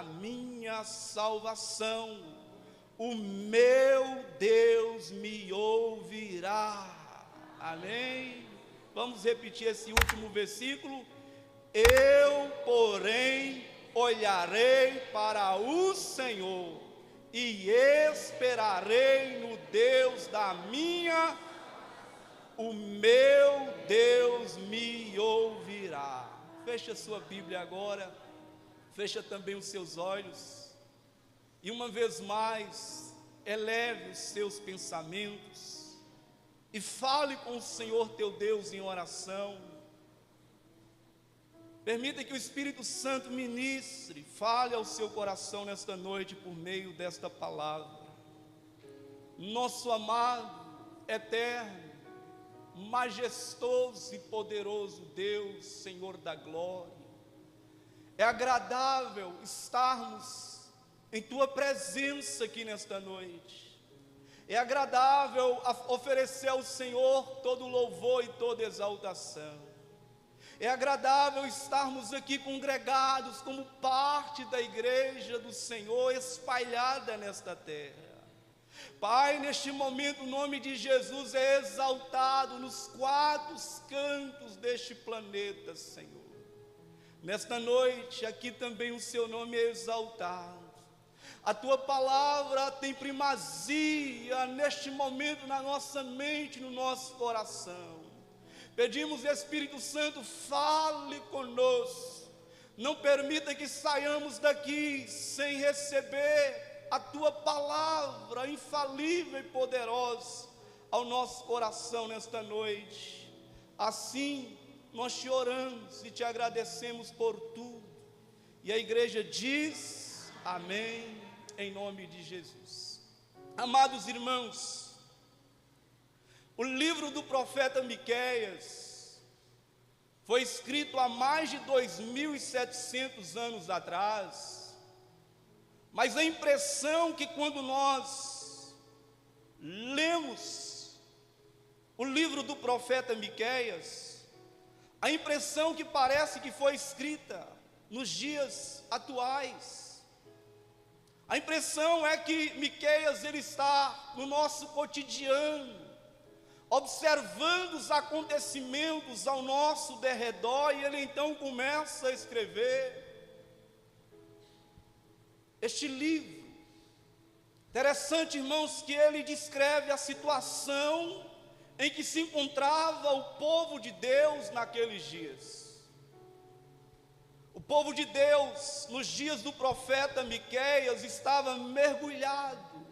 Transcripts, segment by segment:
da minha salvação, o meu Deus me ouvirá. Amém? Vamos repetir esse último versículo. Eu, porém, olharei para o Senhor e esperarei no Deus da minha, o meu Deus me ouvirá. Fecha sua Bíblia agora, fecha também os seus olhos, e uma vez mais, eleve os seus pensamentos, e fale com o Senhor teu Deus em oração. Permita que o Espírito Santo ministre, fale ao seu coração nesta noite por meio desta palavra. Nosso amado, eterno, majestoso e poderoso Deus, Senhor da glória, é agradável estarmos em Tua presença aqui nesta noite. É agradável oferecer ao Senhor todo louvor e toda exaltação. É agradável estarmos aqui congregados como parte da igreja do Senhor espalhada nesta terra. Pai, neste momento o nome de Jesus é exaltado nos quatro cantos deste planeta, Senhor. Nesta noite, aqui também o Seu nome é exaltado. A Tua palavra tem primazia neste momento na nossa mente, no nosso coração. Pedimos, Espírito Santo, fale conosco. Não permita que saiamos daqui sem receber a Tua palavra infalível e poderosa ao nosso coração nesta noite. Assim, nós te oramos e te agradecemos por tudo. E a igreja diz: amém, em nome de Jesus. Amados irmãos, o livro do profeta Miqueias foi escrito há mais de 2.700 anos atrás, mas a impressão que quando nós lemos o livro do profeta Miqueias, a impressão que parece que foi escrita nos dias atuais. A impressão é que Miqueias ele está no nosso cotidiano, observando os acontecimentos ao nosso derredor, e ele então começa a escrever este livro. Interessante, irmãos, que ele descreve a situação em que se encontrava o povo de Deus naqueles dias. O povo de Deus, nos dias do profeta Miqueias, estava mergulhado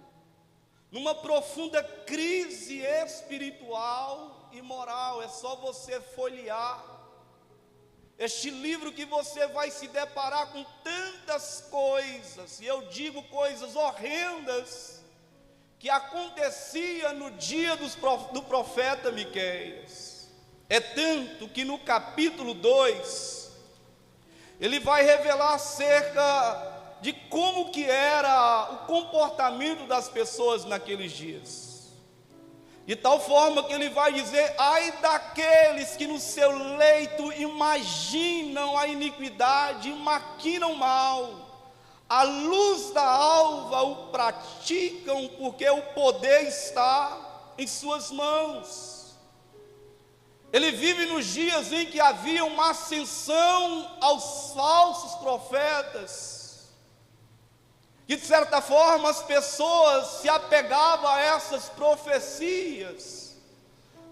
numa profunda crise espiritual e moral. É só você folhear este livro que você vai se deparar com tantas coisas, e eu digo coisas horrendas, que acontecia no dia do profeta Miqueias. É tanto que no capítulo 2, ele vai revelar acerca de como que era o comportamento das pessoas naqueles dias. De tal forma que ele vai dizer: ai daqueles que no seu leito imaginam a iniquidade e maquinam mal, à luz da alva o praticam, porque o poder está em suas mãos. Ele vive nos dias em que havia uma ascensão aos falsos profetas, que de certa forma as pessoas se apegavam a essas profecias,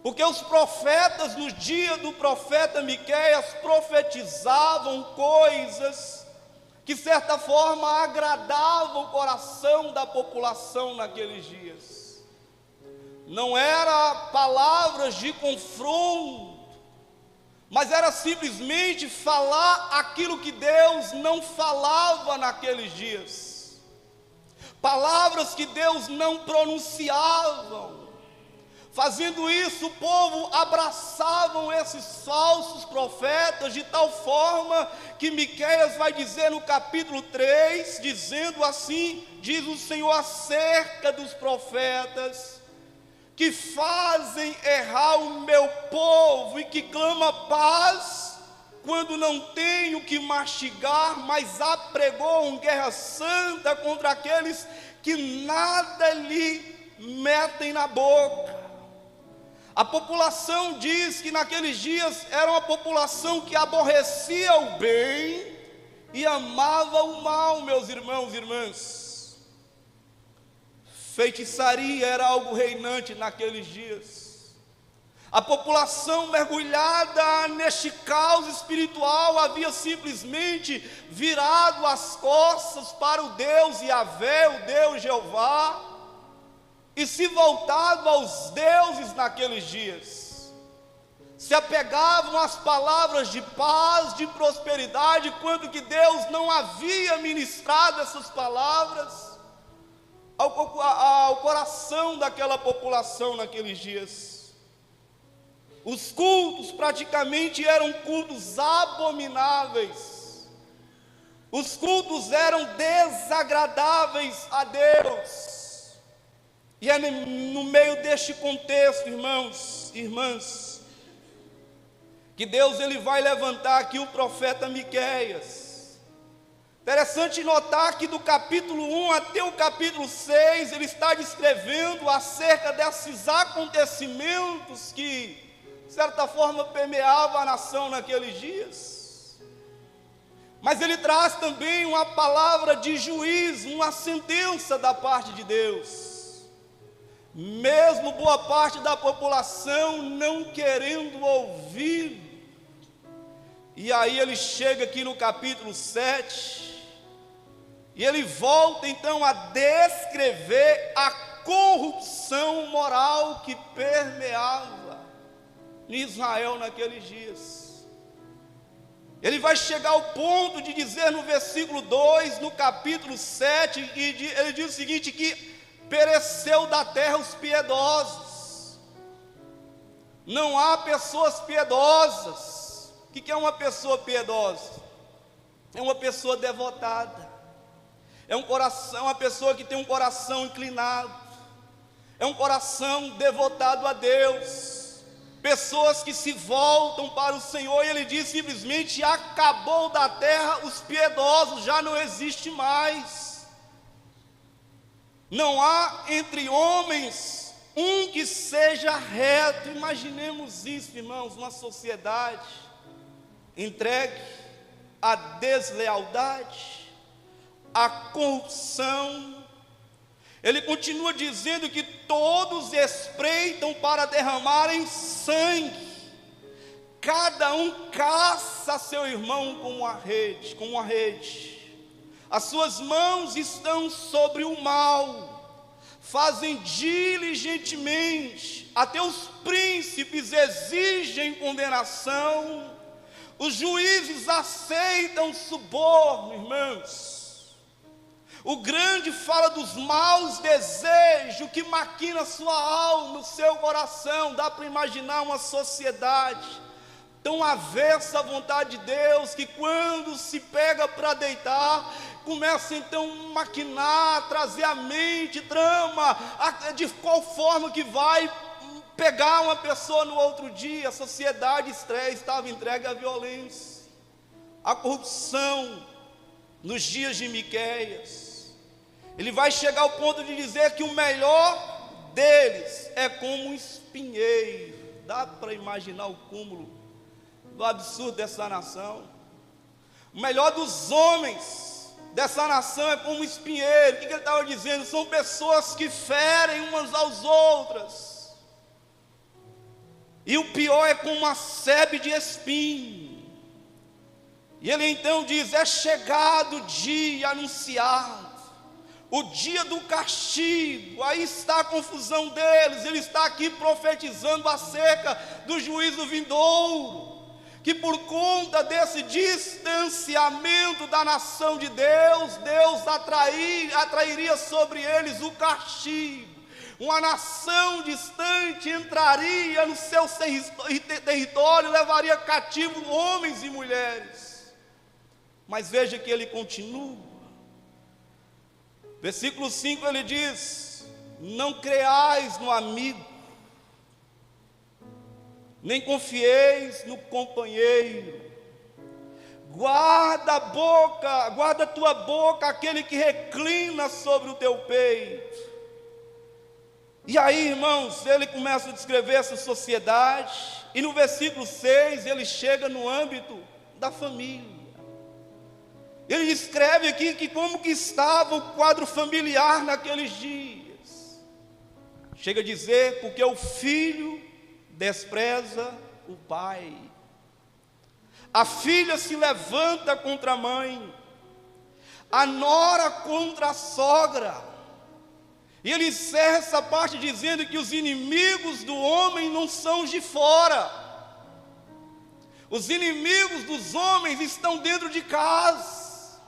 porque os profetas no dia do profeta Miqueias profetizavam coisas que de certa forma agradavam o coração da população naqueles dias. Não era palavras de confronto, mas era simplesmente falar aquilo que Deus não falava naqueles dias, palavras que Deus não pronunciava. Fazendo isso, o povo abraçavam esses falsos profetas, de tal forma que Miqueias vai dizer no capítulo 3, dizendo assim: diz o Senhor acerca dos profetas que fazem errar o meu povo e que clama paz quando não tem o que mastigar, mas apregou uma guerra santa contra aqueles que nada lhe metem na boca. A população diz que naqueles dias era uma população que aborrecia o bem e amava o mal, meus irmãos e irmãs. Feitiçaria era algo reinante naqueles dias. A população mergulhada neste caos espiritual havia simplesmente virado as costas para o Deus Yahvé, o Deus Jeová, e se voltado aos deuses naqueles dias. Se apegavam às palavras de paz, de prosperidade, quando que Deus não havia ministrado essas palavras ao coração daquela população naqueles dias. Os cultos praticamente eram cultos abomináveis. Os cultos eram desagradáveis a Deus. E é no meio deste contexto, irmãos e irmãs, que Deus ele vai levantar aqui o profeta Miqueias. Interessante notar que do capítulo 1 até o capítulo 6, ele está descrevendo acerca desses acontecimentos que de certa forma permeava a nação naqueles dias. Mas ele traz também uma palavra de juízo, uma sentença da parte de Deus. Mesmo boa parte da população não querendo ouvir. E aí ele chega aqui no capítulo 7, e ele volta então a descrever a corrupção moral que permeava em Israel naqueles dias. Ele vai chegar ao ponto de dizer no versículo 2, no capítulo 7, ele diz o seguinte, que pereceu da terra os piedosos. Não há pessoas piedosas. O que é uma pessoa piedosa? É uma pessoa devotada. É uma pessoa que tem um coração inclinado. É um coração devotado a Deus. Pessoas que se voltam para o Senhor, e ele diz simplesmente: acabou da terra os piedosos, já não existe mais. Não há entre homens um que seja reto. Imaginemos isso, irmãos, uma sociedade entregue à deslealdade, à corrupção. Ele continua dizendo que todos espreitam para derramarem sangue. Cada um caça seu irmão como uma rede. As suas mãos estão sobre o mal. Fazem diligentemente. Até os príncipes exigem condenação. Os juízes aceitam suborno, irmãos. O grande fala dos maus desejos que maquina sua alma, o seu coração. Dá para imaginar uma sociedade tão avessa à vontade de Deus, que quando se pega para deitar, começa então a maquinar, trazer à mente, trama, de qual forma que vai pegar uma pessoa no outro dia. A sociedade estava entregue à violência, à corrupção. Nos dias de Miqueias, ele vai chegar ao ponto de dizer que o melhor deles é como um espinheiro. Dá para imaginar o cúmulo do absurdo dessa nação? O melhor dos homens dessa nação é como um espinheiro. O que ele estava dizendo? São pessoas que ferem umas às outras. E o pior é com uma sebe de espinho. E ele então diz: é chegado o dia anunciado, o dia do castigo. Aí está a confusão deles. Ele está aqui profetizando acerca do juízo vindouro, que por conta desse distanciamento da nação de Deus, Deus atrairia sobre eles o castigo. Uma nação distante entraria no seu território, levaria cativo homens e mulheres. Mas veja que ele continua. Versículo 5 ele diz: não creais no amigo, nem confieis no companheiro, Guarda a boca, guarda a tua boca, aquele que reclina sobre o teu peito. E aí, irmãos, ele começa a descrever essa sociedade, e no versículo 6 ele chega no âmbito da família. Ele descreve aqui que como que estava o quadro familiar naqueles dias. Chega a dizer, porque o filho despreza o pai. A filha se levanta contra a mãe, a nora contra a sogra. E ele encerra essa parte dizendo que os inimigos do homem não são os de fora. Os inimigos dos homens estão dentro de casa.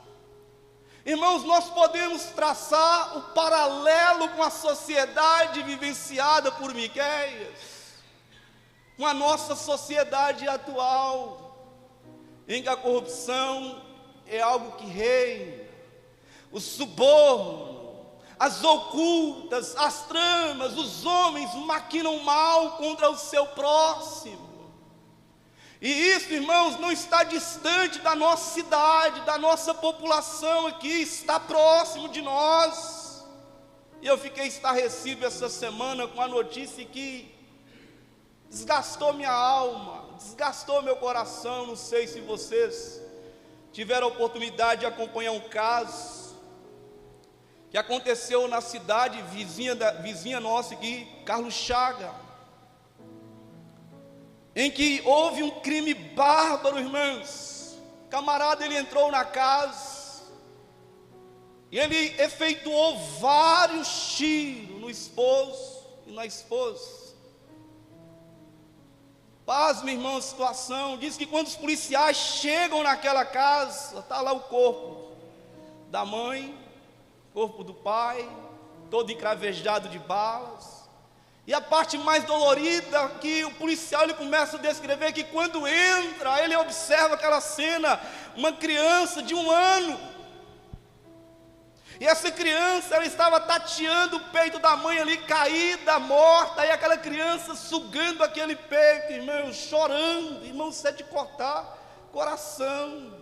Irmãos, nós podemos traçar o paralelo com a sociedade vivenciada por Miqueias, com a nossa sociedade atual, em que a corrupção é algo que reina, o suborno, as ocultas, as tramas, os homens maquinam mal contra o seu próximo. E isso, irmãos, não está distante da nossa cidade, da nossa população aqui, está próximo de nós. E eu fiquei estarrecido essa semana com a notícia que desgastou minha alma, desgastou meu coração. Não sei se vocês tiveram a oportunidade de acompanhar um caso que aconteceu na cidade vizinha nossa aqui, Carlos Chaga, em que houve um crime bárbaro, irmãos. O camarada, ele entrou na casa e ele efetuou vários tiros no esposo e na esposa. Pasme, irmão, a situação. Diz que quando os policiais chegam naquela casa, está lá o corpo da mãe, corpo do pai, todo encravejado de balas. E a parte mais dolorida, que o policial ele começa a descrever, que quando entra, ele observa aquela cena, uma criança de 1 ano. E essa criança, ela estava tateando o peito da mãe ali, caída, morta, e aquela criança sugando aquele peito, irmãos, chorando, irmãos, isso é de cortar coração.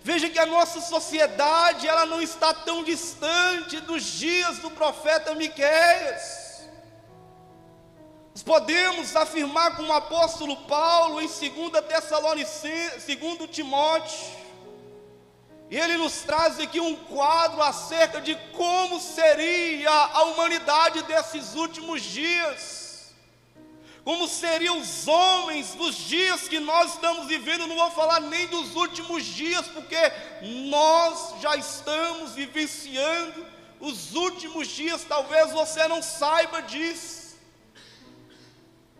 Veja que a nossa sociedade, ela não está tão distante dos dias do profeta Miqueias. Nós podemos afirmar com o apóstolo Paulo em 2 Timóteo, e ele nos traz aqui um quadro acerca de como seria a humanidade desses últimos dias, como seriam os homens dos dias que nós estamos vivendo. Não vou falar nem dos últimos dias, porque nós já estamos vivenciando os últimos dias. Talvez você não saiba disso,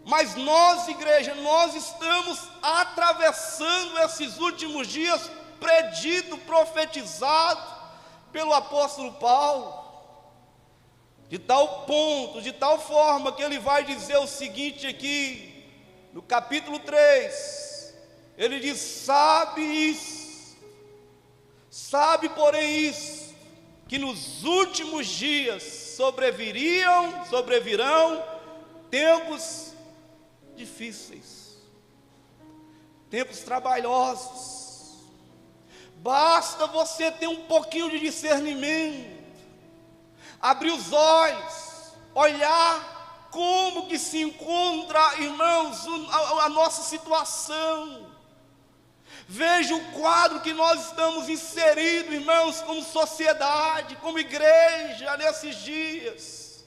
mas nós, igreja, nós estamos atravessando esses últimos dias, predito, profetizado pelo apóstolo Paulo, de tal ponto, de tal forma, que ele vai dizer o seguinte aqui, no capítulo 3, ele diz: sabe isso, sabe porém isso, que nos últimos dias sobrevirão tempos difíceis, tempos trabalhosos. Basta você ter um pouquinho de discernimento, abrir os olhos, olhar como que se encontra, irmãos, a nossa situação. Veja o quadro que nós estamos inseridos, irmãos, como sociedade, como igreja, nesses dias.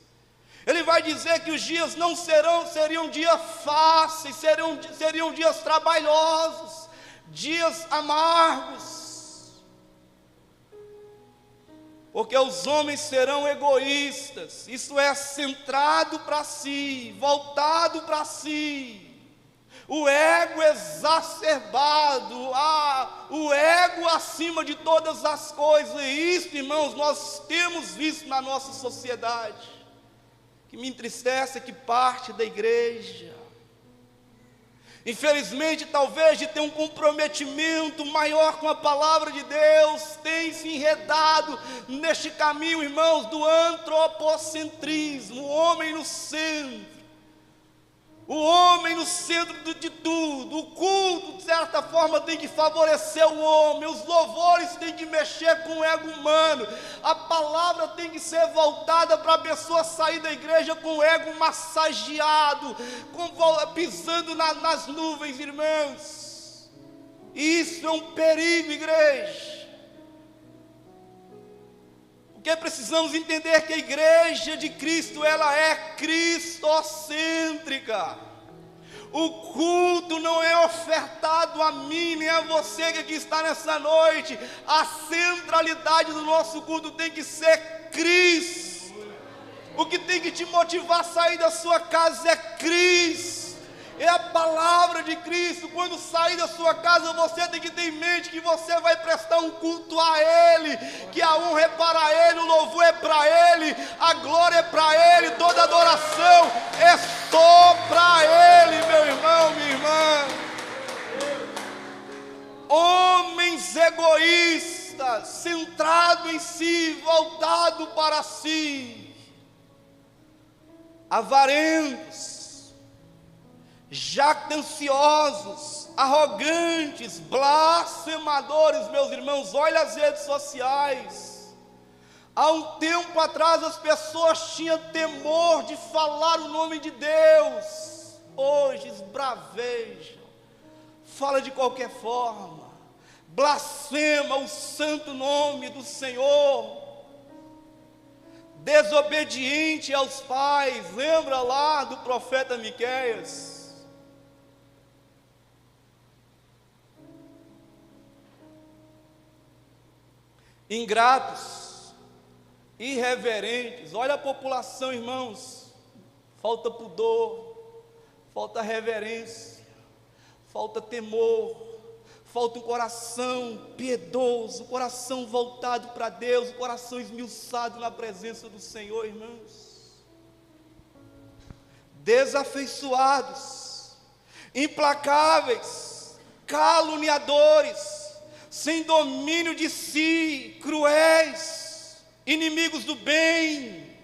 Ele vai dizer que os dias não seriam dias fáceis, seriam dias trabalhosos, dias amargos, porque os homens serão egoístas, isso é, centrado para si, voltado para si, o ego exacerbado, o ego acima de todas as coisas. E isso, irmãos, nós temos visto na nossa sociedade. Que me entristece que parte da igreja, infelizmente, talvez de ter um comprometimento maior com a palavra de Deus, tem se enredado neste caminho, irmãos, do antropocentrismo, o homem no centro de tudo, o culto, de certa certa forma tem que favorecer o homem, os louvores têm que mexer com o ego humano, a palavra tem que ser voltada para a pessoa sair da igreja com o ego massageado, pisando nas nuvens, irmãos. Isso é um perigo, igreja. Porque precisamos entender que a igreja de Cristo, ela é cristocêntrica. O culto não é ofertado a mim, nem a você que aqui está nessa noite. A centralidade do nosso culto tem que ser Cristo. O que tem que te motivar a sair da sua casa é Cristo. É a palavra de Cristo. Quando sair da sua casa, você tem que ter em mente que você vai prestar um culto a Ele, que a honra é para Ele, o louvor é para Ele, a glória é para Ele, toda adoração é só para Ele, meu irmão, minha irmã. Homens egoístas, centrados em si, voltados para si, avarentos, jactanciosos, arrogantes, blasfemadores, meus irmãos. Olha as redes sociais. Há um tempo atrás as pessoas tinham temor de falar o nome de Deus. Hoje esbravejam, fala de qualquer forma, blasfema o santo nome do Senhor. Desobediente aos pais. Lembra lá do profeta Miqueias? Ingratos, irreverentes. Olha a população, irmãos. Falta pudor, falta reverência, falta temor, falta um coração piedoso, coração voltado para Deus, coração esmiuçado na presença do Senhor, irmãos. Desafeiçoados, implacáveis, caluniadores, sem domínio de si, cruéis, inimigos do bem,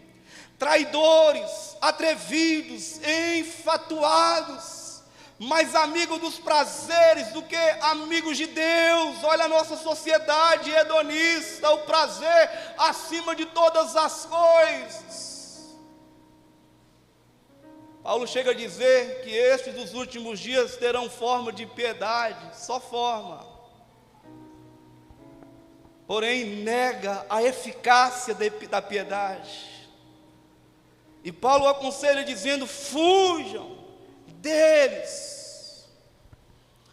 traidores, atrevidos, enfatuados, mais amigos dos prazeres do que amigos de Deus. Olha a nossa sociedade hedonista, o prazer acima de todas as coisas. Paulo chega a dizer que estes dos últimos dias terão forma de piedade, só forma. Porém nega a eficácia da piedade. E Paulo aconselha dizendo: fujam deles.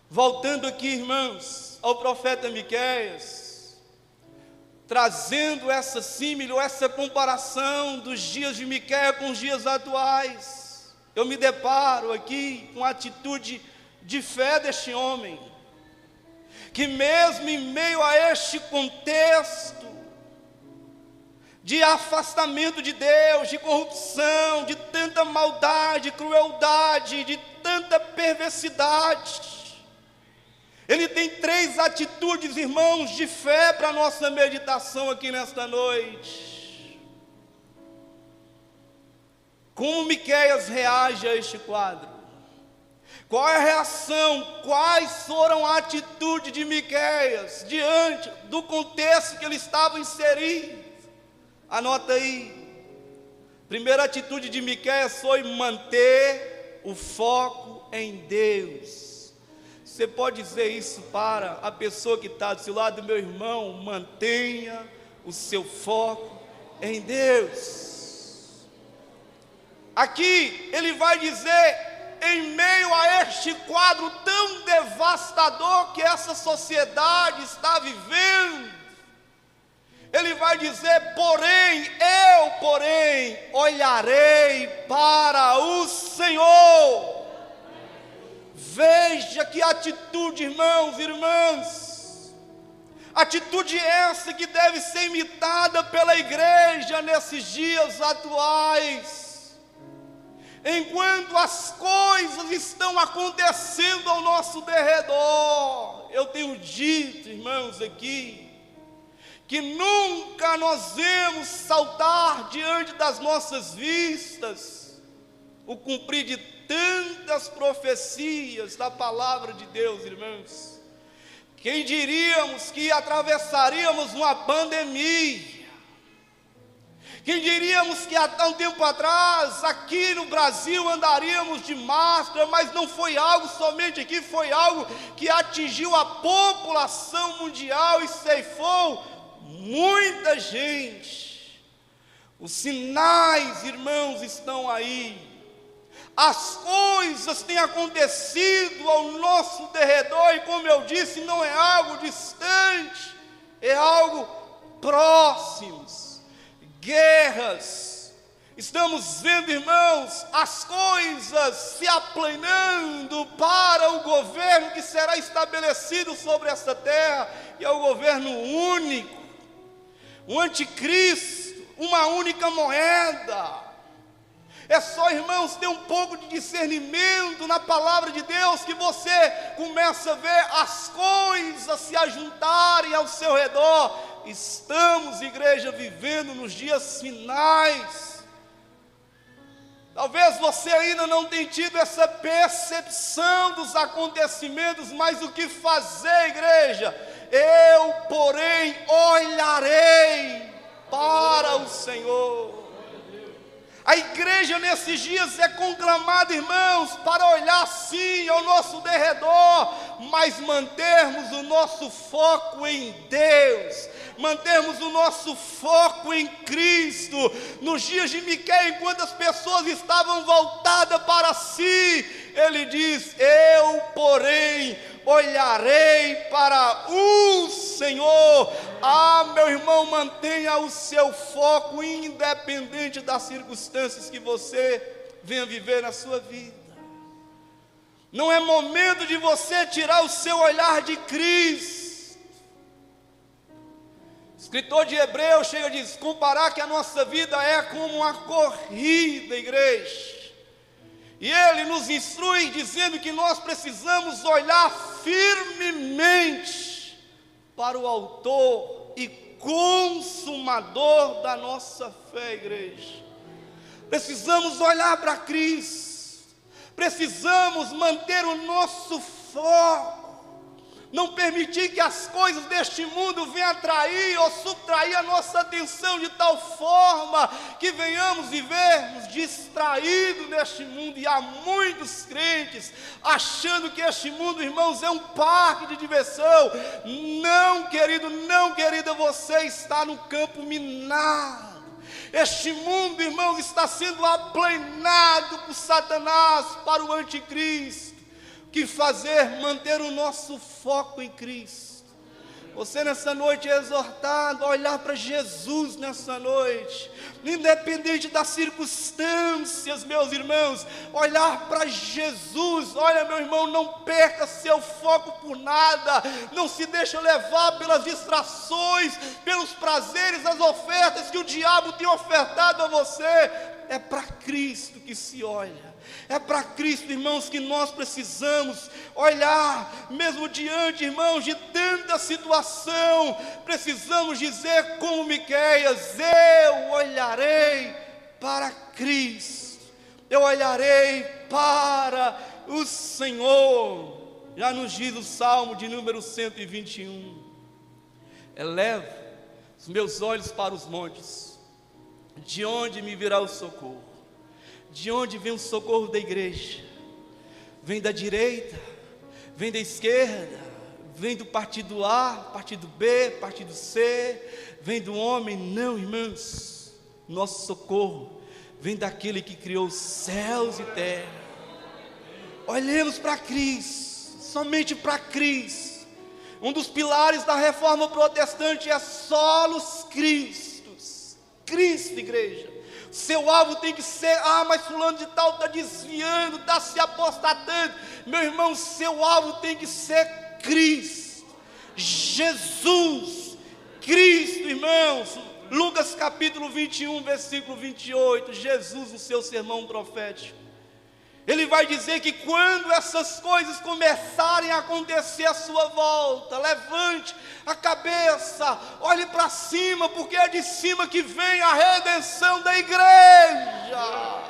Voltando aqui, irmãos, ao profeta Miqueias, trazendo essa símile, ou essa comparação dos dias de Miqueias com os dias atuais, eu me deparo aqui com a atitude de fé deste homem, que mesmo em meio a este contexto de afastamento de Deus, de corrupção, de tanta maldade, crueldade, de tanta perversidade, ele tem 3 atitudes, irmãos, de fé para a nossa meditação aqui nesta noite. Como Miqueias reage a este quadro? Qual é a reação? Quais foram a atitude de Miqueias diante do contexto que ele estava inserido? Anota aí. Primeira atitude de Miqueias foi manter o foco em Deus. Você pode dizer isso para a pessoa que está do seu lado, meu irmão? Mantenha o seu foco em Deus. Aqui ele vai dizer, em meio a este quadro tão devastador que essa sociedade está vivendo, ele vai dizer: porém, olharei para o Senhor. Veja que atitude, irmãos e irmãs, atitude essa que deve ser imitada pela igreja nesses dias atuais. Enquanto as coisas estão acontecendo ao nosso derredor, eu tenho dito, irmãos, aqui, que nunca nós vemos saltar diante das nossas vistas o cumprir de tantas profecias da palavra de Deus, irmãos. Quem diríamos que atravessaríamos uma pandemia? Quem diríamos que há um tempo atrás, aqui no Brasil, andaríamos de máscara, mas não foi algo somente aqui, foi algo que atingiu a população mundial e ceifou muita gente. Os sinais, irmãos, estão aí. As coisas têm acontecido ao nosso derredor, e como eu disse, não é algo distante, é algo próximo. Guerras, estamos vendo, irmãos, as coisas se aplanando para o governo que será estabelecido sobre esta terra, e é o governo único, o anticristo, uma única moeda. É só, irmãos, ter um pouco de discernimento na palavra de Deus, que você começa a ver as coisas se ajuntarem ao seu redor. Estamos, igreja, vivendo nos dias finais. Talvez você ainda não tenha tido essa percepção dos acontecimentos, mas o que fazer, igreja? Eu, porém, olharei para o Senhor. A igreja nesses dias é conclamada, irmãos, para olhar sim ao nosso derredor, mas mantermos o nosso foco em Deus, mantermos o nosso foco em Cristo. Nos dias de Miqueias, enquanto as pessoas estavam voltadas para si, ele diz: eu, porém, olharei para o Senhor. Ah, meu irmão, mantenha o seu foco independente das circunstâncias que você venha viver na sua vida. Não é momento de você tirar o seu olhar de Cristo. O escritor de Hebreus chega e diz: comparar que a nossa vida é como uma corrida, igreja. E ele nos instrui dizendo que nós precisamos olhar firmemente para o autor e consumador da nossa fé, igreja. Precisamos olhar para Cristo, precisamos manter o nosso foco, não permitir que as coisas deste mundo venham atrair ou subtrair a nossa atenção de tal forma que venhamos vivermos distraídos neste mundo. E há muitos crentes achando que este mundo, irmãos, é um parque de diversão. Não, querido, não, querida, você está no campo minado. Este mundo, irmãos, está sendo aplanado por Satanás para o anticristo. Que fazer? Manter o nosso foco em Cristo. Você nessa noite é exortado a olhar para Jesus nessa noite, independente das circunstâncias, meus irmãos, olhar para Jesus. Olha, meu irmão, não perca seu foco por nada, não se deixe levar pelas distrações, pelos prazeres, as ofertas que o diabo tem ofertado a você. É para Cristo que se olha. É para Cristo, irmãos, que nós precisamos olhar, mesmo diante, irmãos, de tanta situação. Precisamos dizer como Miqueias: eu olharei para Cristo, eu olharei para o Senhor. Já nos diz o Salmo de número 121: elevo os meus olhos para os montes, de onde me virá o socorro? De onde vem o socorro da igreja? Vem da direita? Vem da esquerda? Vem do partido A, partido B, partido C? Vem do homem? Não, irmãos. Nosso socorro vem daquele que criou os céus e terra. Olhemos para Cristo, somente para Cristo. Um dos pilares da reforma protestante é solos Cristos. Cristo, igreja. Seu alvo tem que ser: mas fulano de tal está desviando, está se apostatando. Meu irmão, seu alvo tem que ser Cristo, Jesus, Cristo, irmãos. Lucas capítulo 21, versículo 28, Jesus no seu sermão profético, ele vai dizer que quando essas coisas começarem a acontecer à sua volta, levante a cabeça, olhe para cima, porque é de cima que vem a redenção da igreja.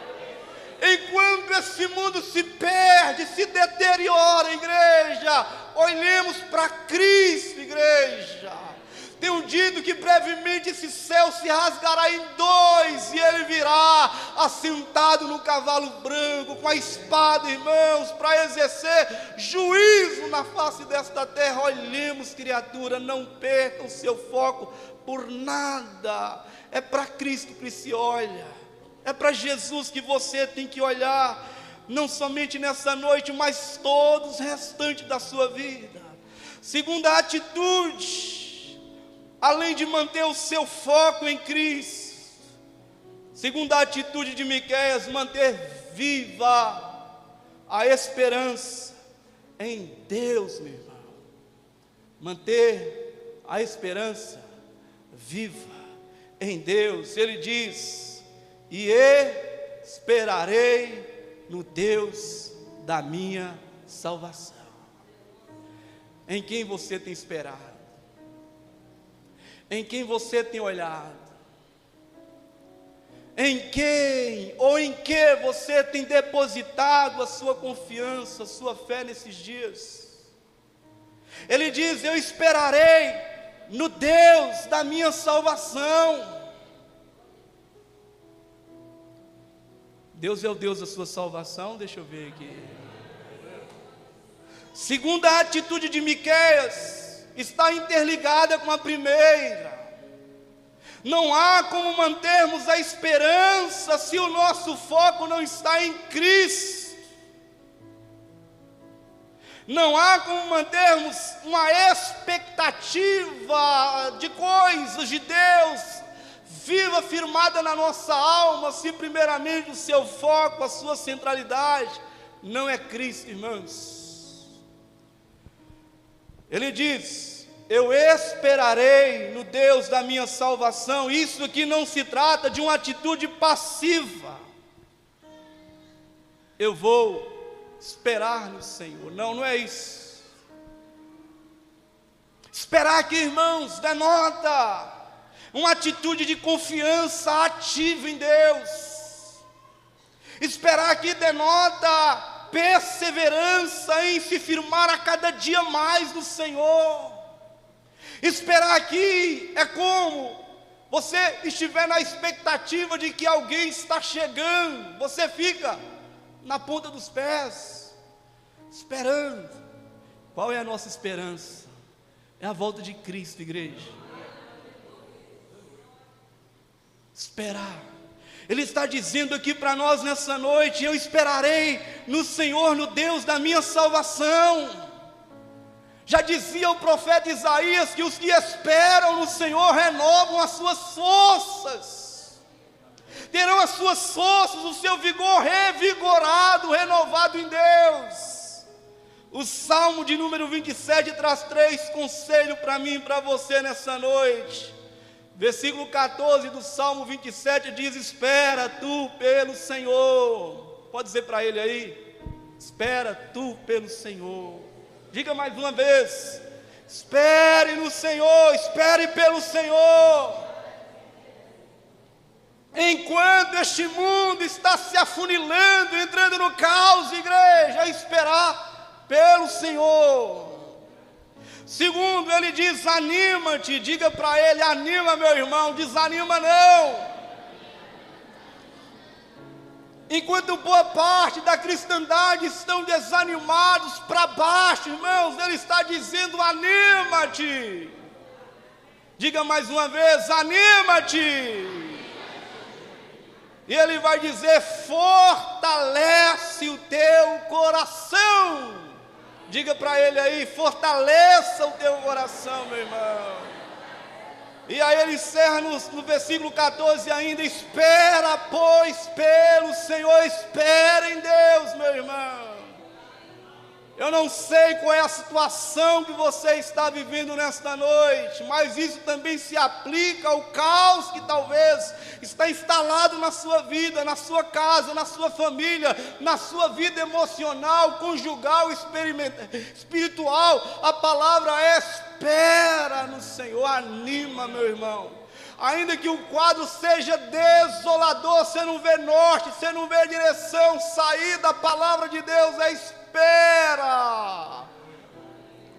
Enquanto esse mundo se perde, se deteriora, igreja, olhemos para Cristo, igreja. Tenho dito que brevemente esse céu se rasgará em dois, e Ele virá assentado no cavalo branco, com a espada em mãos, para exercer juízo na face desta terra. Olhemos, criatura, não percam seu foco por nada. É para Cristo que se olha, é para Jesus que você tem que olhar, não somente nessa noite, mas todos os restantes da sua vida. Segunda atitude, além de manter o seu foco em Cristo, segunda atitude de Miqueias, manter viva a esperança em Deus, meu irmão. Manter a esperança viva em Deus. Ele diz: e esperarei no Deus da minha salvação. Em quem você tem esperado? Em quem você tem olhado? Em quem ou em que você tem depositado a sua confiança, a sua fé nesses dias? Ele diz: eu esperarei no Deus da minha salvação. Deus é o Deus da sua salvação? Deixa eu ver aqui. Segunda atitude de Miqueias está interligada com a primeira. Não há como mantermos a esperança se o nosso foco não está em Cristo. Não há como mantermos uma expectativa de coisas de Deus viva, firmada na nossa alma, se primeiramente o seu foco, a sua centralidade não é Cristo, irmãos. Ele diz: eu esperarei no Deus da minha salvação. Isso aqui não se trata de uma atitude passiva. Eu vou esperar no Senhor. Não, não é isso. Esperar aqui, irmãos, denota uma atitude de confiança ativa em Deus. Esperar aqui denota perseverança em se firmar a cada dia mais no Senhor. Esperar aqui é como você estiver na expectativa de que alguém está chegando, você fica na ponta dos pés, esperando. Qual é a nossa esperança? É a volta de Cristo, igreja. Esperar. Ele está dizendo aqui para nós nessa noite: eu esperarei no Senhor, no Deus da minha salvação. Já dizia o profeta Isaías que os que esperam no Senhor renovam as suas forças, terão as suas forças, o seu vigor revigorado, renovado em Deus. O Salmo de número 27 traz 3 conselhos para mim e para você nessa noite. Versículo 14 do Salmo 27 diz: espera tu pelo Senhor. Pode dizer para ele aí: espera tu pelo Senhor. Diga mais uma vez: espere no Senhor, espere pelo Senhor. Enquanto este mundo está se afunilando, entrando no caos, igreja, esperar pelo Senhor. Segundo, ele diz: anima-te. Diga para ele: anima, meu irmão, desanima não. Enquanto boa parte da cristandade estão desanimados para baixo, irmãos, ele está dizendo: anima-te. Diga mais uma vez: anima-te. E ele vai dizer: fortalece o teu coração. Diga para ele aí: fortaleça o teu coração, meu irmão. E aí ele encerra no versículo 14 ainda: espera, pois, pelo Senhor. Espera em Deus, meu irmão. Eu não sei qual é a situação que você está vivendo nesta noite, mas isso também se aplica ao caos que talvez está instalado na sua vida, na sua casa, na sua família, na sua vida emocional, conjugal, espiritual. A palavra é: espera no Senhor. Anima, meu irmão. Ainda que o quadro seja desolador, você não vê norte, você não vê direção, saída, a palavra de Deus é espera.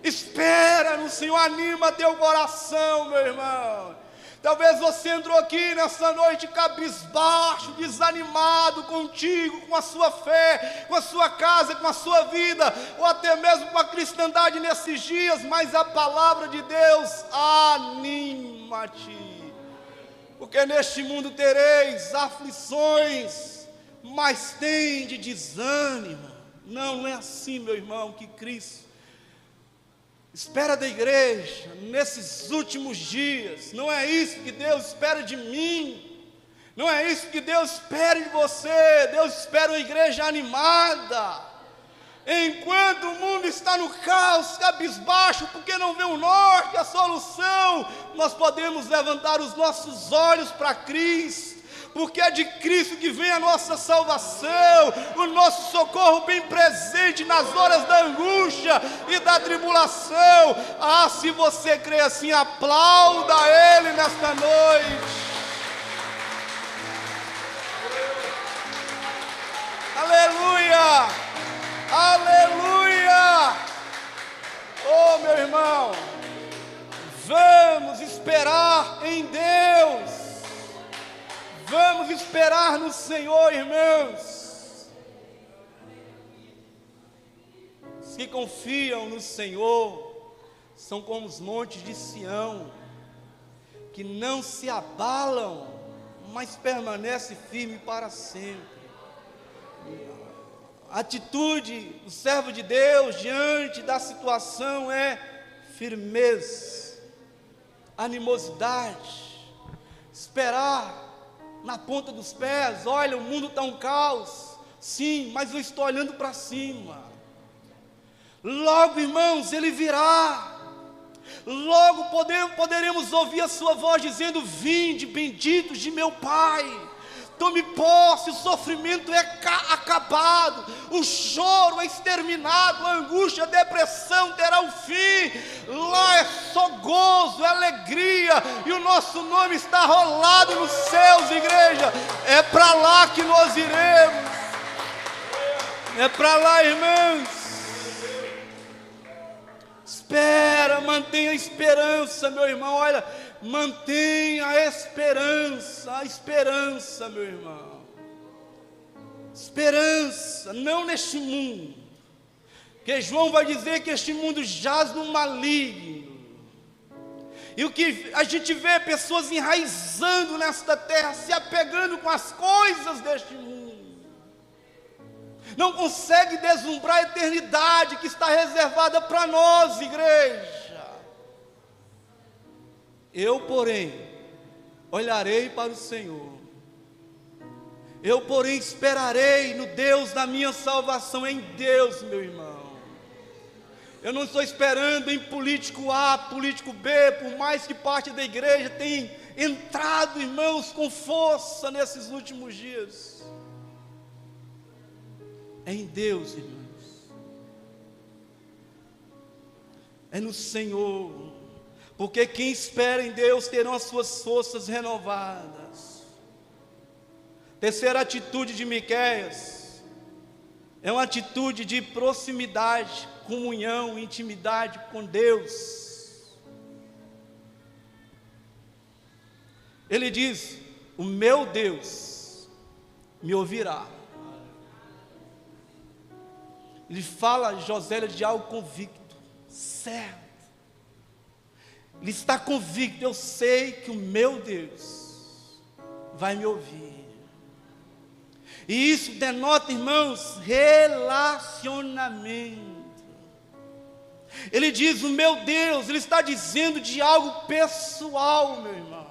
Espera no Senhor, anima teu coração, meu irmão. Talvez você entrou aqui nessa noite cabisbaixo, desanimado contigo, com a sua fé, com a sua casa, com a sua vida, ou até mesmo com a cristandade nesses dias, mas a palavra de Deus anima-te. Porque neste mundo tereis aflições, mas tende desânimo. Não é assim, meu irmão, que Cristo espera da igreja nesses últimos dias. Não é isso que Deus espera de mim, não é isso que Deus espera de você. Deus espera uma igreja animada. Enquanto o mundo está no caos, cabisbaixo, porque não vê o norte, a solução, nós podemos levantar os nossos olhos para Cristo, porque é de Cristo que vem a nossa salvação, o nosso socorro bem presente nas horas da angústia e da tribulação. Ah, se você crê assim, aplauda Ele nesta noite. Aleluia! Aleluia! Oh, meu irmão, vamos esperar em Deus, vamos esperar no Senhor, irmãos. Os que confiam no Senhor são como os montes de Sião, que não se abalam, mas permanecem firmes para sempre. A atitude do servo de Deus diante da situação é firmeza, animosidade, esperar na ponta dos pés. Olha, o mundo está um caos, sim, mas eu estou olhando para cima. Logo, irmãos, Ele virá. Logo poderemos ouvir a sua voz dizendo: vinde, benditos de meu Pai. Tome posse, o sofrimento é acabado, o choro é exterminado, a angústia, a depressão terá um fim. Lá é só gozo, é alegria, e o nosso nome está rolado nos céus, igreja. É para lá que nós iremos, é para lá, irmãos. Espera, mantenha a esperança, meu irmão. Olha, mantenha a esperança, meu irmão. Esperança, não neste mundo, que João vai dizer que este mundo jaz no maligno. E o que a gente vê, pessoas enraizando nesta terra, se apegando com as coisas deste mundo, não consegue deslumbrar a eternidade que está reservada para nós, igreja. Eu, porém, olharei para o Senhor. Eu, porém, esperarei no Deus da minha salvação, em Deus, meu irmão. Eu não estou esperando em político A, político B, por mais que parte da igreja tenha entrado, irmãos, com força nesses últimos dias. É em Deus, irmãos. É no Senhor. Porque quem espera em Deus terão as suas forças renovadas. Terceira atitude de Miqueias é uma atitude de proximidade, comunhão, intimidade com Deus. Ele diz: o meu Deus me ouvirá. Ele fala a Josélia de algo convicto, certo. Ele está convicto: eu sei que o meu Deus vai me ouvir. E isso denota, irmãos, relacionamento. Ele diz: o meu Deus, ele está dizendo de algo pessoal, meu irmão.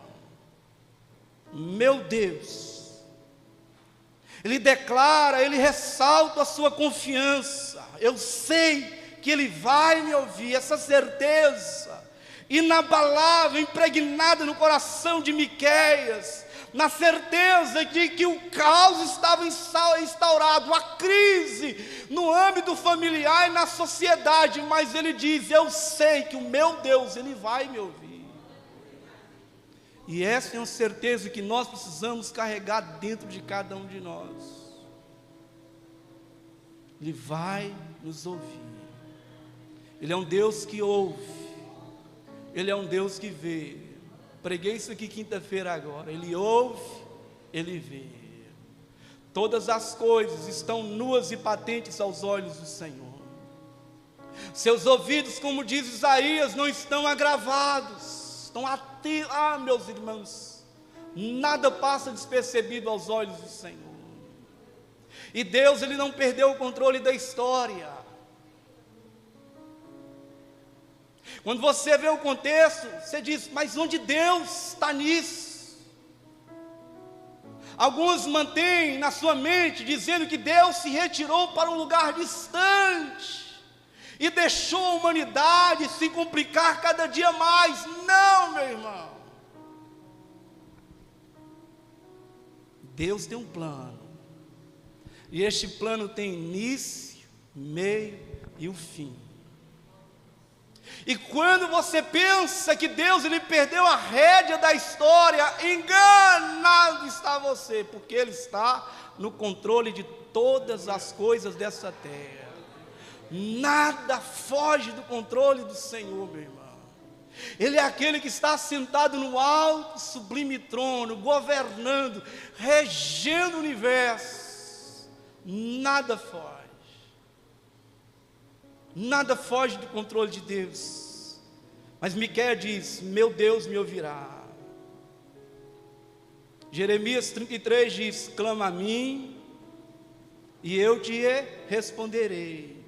Meu Deus. Ele declara, ele ressalta a sua confiança. Eu sei que ele vai me ouvir, essa certeza inabalável, impregnada no coração de Miqueias, na certeza de que o caos estava instaurado, a crise no âmbito familiar e na sociedade, mas ele diz: eu sei que o meu Deus, ele vai me ouvir. E essa é uma certeza que nós precisamos carregar dentro de cada um de nós. Ele vai nos ouvir. Ele é um Deus que ouve. Ele é um Deus que vê. Preguei isso aqui quinta-feira agora. Ele ouve, Ele vê. Todas as coisas estão nuas e patentes aos olhos do Senhor. Seus ouvidos, como diz Isaías, não estão agravados, estão atentos. Meus irmãos, nada passa despercebido aos olhos do Senhor. E Deus, Ele não perdeu o controle da história. Quando você vê o contexto, você diz, mas onde Deus está nisso? Alguns mantêm na sua mente, dizendo que Deus se retirou para um lugar distante, e deixou a humanidade se complicar cada dia mais. Não, meu irmão. Deus tem um plano. E este plano tem início, meio e o fim. E quando você pensa que Deus ele perdeu a rédea da história, enganado está você, porque Ele está no controle de todas as coisas dessa terra. Nada foge do controle do Senhor, meu irmão. Ele é aquele que está sentado no alto, sublime trono, governando, regendo o universo. Nada foge. Nada foge do controle de Deus. Mas Miqueias diz, meu Deus me ouvirá. Jeremias 33 diz, clama a mim, e eu te responderei.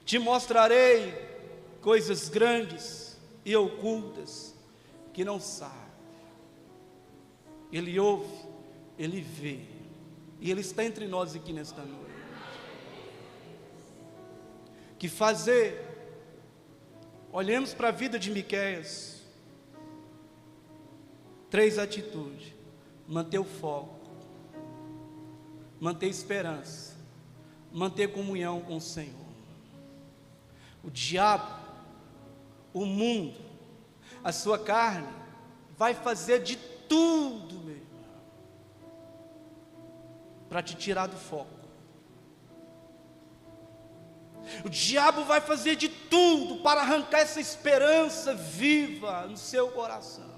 Te mostrarei coisas grandes e ocultas que não sabe. Ele ouve, Ele vê, e Ele está entre nós aqui nesta noite. Que fazer? Olhemos para a vida de Miqueias. 3 atitudes: manter o foco, manter esperança, manter comunhão com o Senhor. O diabo, o mundo, a sua carne, vai fazer de tudo, meu irmão, para te tirar do foco. O diabo vai fazer de tudo para arrancar essa esperança viva no seu coração.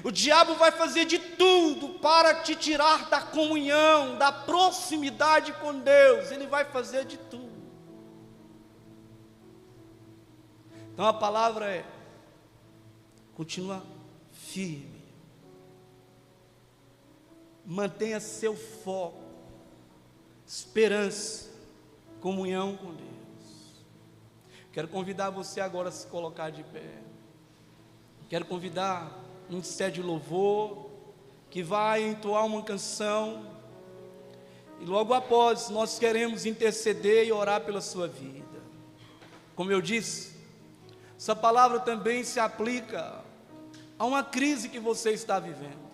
O diabo vai fazer de tudo para te tirar da comunhão, da proximidade com Deus. Ele vai fazer de tudo. Então a palavra é: continua firme, mantenha seu foco, esperança, comunhão com Deus. Quero convidar você agora a se colocar de pé. Quero convidar o ministério de louvor, que vai entoar uma canção, e logo após nós queremos interceder e orar pela sua vida. Como eu disse, essa palavra também se aplica a uma crise que você está vivendo.